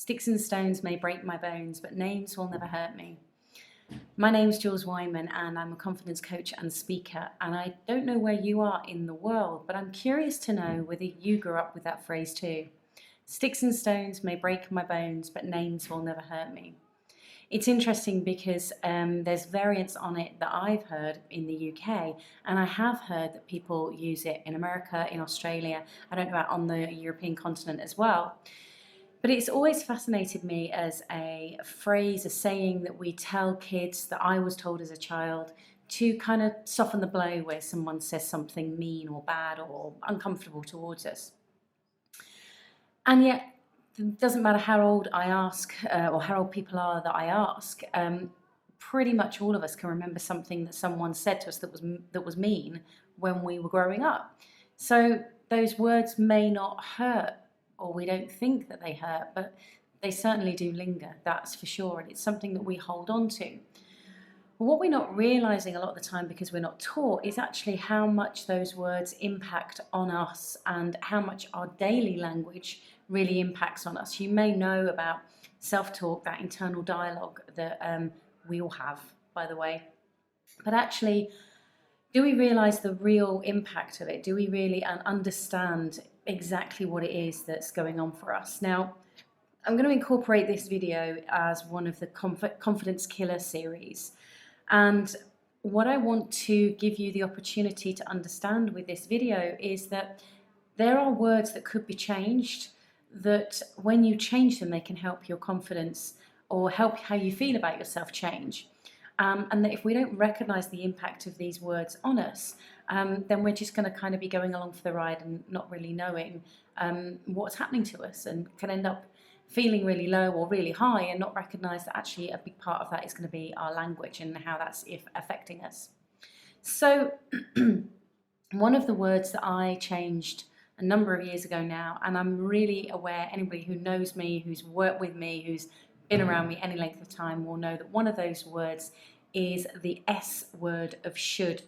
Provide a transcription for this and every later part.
Sticks and stones may break my bones, but names will never hurt me. My name's Jules Wyman, and I'm a confidence coach and speaker, and I don't know where you are in the world, but I'm curious to know whether you grew up with that phrase too. Sticks and stones may break my bones, but names will never hurt me. It's interesting because there's variants on it that I've heard in the UK, and I have heard that people use it in America, in Australia, I don't know about on the European continent as well. But it's always fascinated me as a phrase, a saying that we tell kids, that I was told as a child, to kind of soften the blow where someone says something mean or bad or uncomfortable towards us. And yet, it doesn't matter how old I ask or how old people are that I ask, pretty much all of us can remember something that someone said to us that was mean when we were growing up. So those words may not hurt, or we don't think that they hurt, but they certainly do linger, that's for sure, and it's something that we hold on to. What we're not realizing a lot of the time, because we're not taught, is actually how much those words impact on us and how much our daily language really impacts on us. You may know about self-talk, that internal dialogue that we all have, by the way. But actually, do we realize the real impact of it? Do we really understand exactly what it is that's going on for us? Now, I'm going to incorporate this video as one of the Confidence Killer series. And what I want to give you the opportunity to understand with this video is that there are words that could be changed, that when you change them, they can help your confidence or help how you feel about yourself change. And that if we don't recognize the impact of these words on us, then we're just going to kind of be going along for the ride and not really knowing what's happening to us, and can end up feeling really low or really high and not recognize that actually a big part of that is going to be our language and how that's affecting us. So one of the words that I changed a number of years ago now, and I'm really aware anybody who knows me, who's worked with me, who's been around me any length of time will know that one of those words is the S word of should.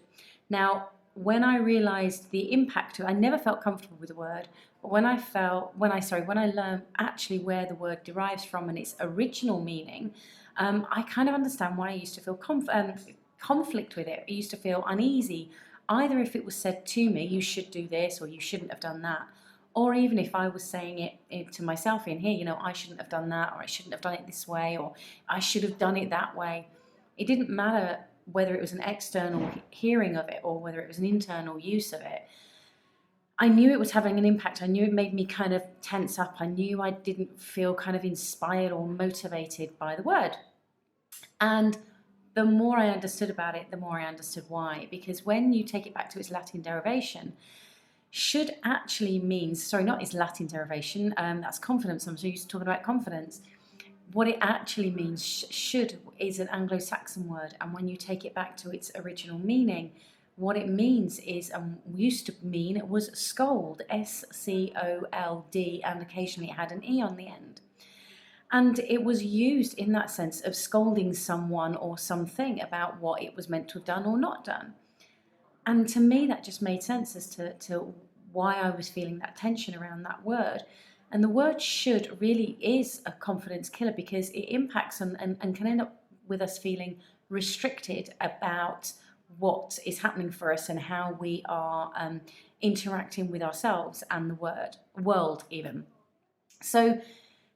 Now, when I realized the impact of it, I never felt comfortable with the word, but when I learned actually where the word derives from and its original meaning, I kind of understand why I used to feel conflict with it. I used to feel uneasy, either if it was said to me, you should do this or you shouldn't have done that, or even if I was saying it to myself in here, I shouldn't have done that, or I shouldn't have done it this way, or I should have done it that way. It didn't matter whether it was an external hearing of it or whether it was an internal use of it. I knew it was having an impact. I knew it made me kind of tense up. I knew I didn't feel kind of inspired or motivated by the word. And the more I understood about it, the more I understood why. Because when you take it back to its Latin derivation, should actually means, sorry, not its Latin derivation, that's confidence. I'm so used to talking about confidence. What it actually means, should, is an Anglo-Saxon word. And when you take it back to its original meaning, what it means is, used to mean, it was scold, S-C-O-L-D, and occasionally it had an E on the end. And it was used in that sense of scolding someone or something about what it was meant to have done or not done. And to me, that just made sense as to why I was feeling that tension around that word. And the word should really is a confidence killer, because it impacts and can end up with us feeling restricted about what is happening for us and how we are interacting with ourselves and the world even. So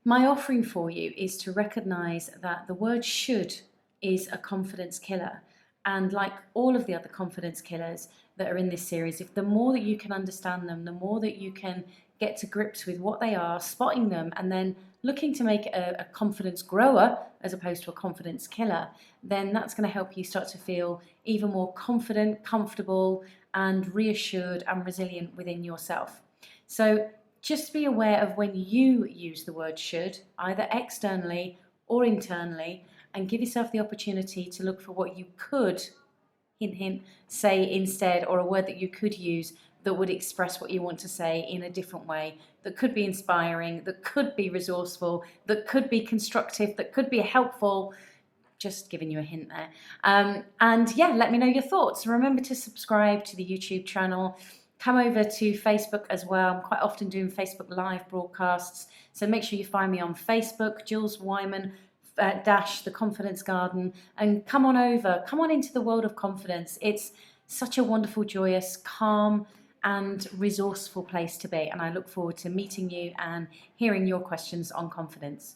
my offering for you is to recognize that the word should is a confidence killer. And like all of the other confidence killers that are in this series, if the more that you can understand them, the more that you can get to grips with what they are, spotting them, and then looking to make a confidence grower as opposed to a confidence killer, then that's going to help you start to feel even more confident, comfortable, and reassured and resilient within yourself. So just be aware of when you use the word should, either externally or internally, and give yourself the opportunity to look for what you could, hint, hint, say instead, or a word that you could use that would express what you want to say in a different way, that could be inspiring, that could be resourceful, that could be constructive, that could be helpful. Just giving you a hint there. And yeah, let me know your thoughts. Remember to subscribe to the YouTube channel. Come over to Facebook as well. I'm quite often doing Facebook live broadcasts. So make sure you find me on Facebook, Jules Wyman dash the Confidence Garden, and come on over. Come on into the world of confidence. It's such a wonderful, joyous, calm, and resourceful place to be. And I look forward to meeting you and hearing your questions on confidence.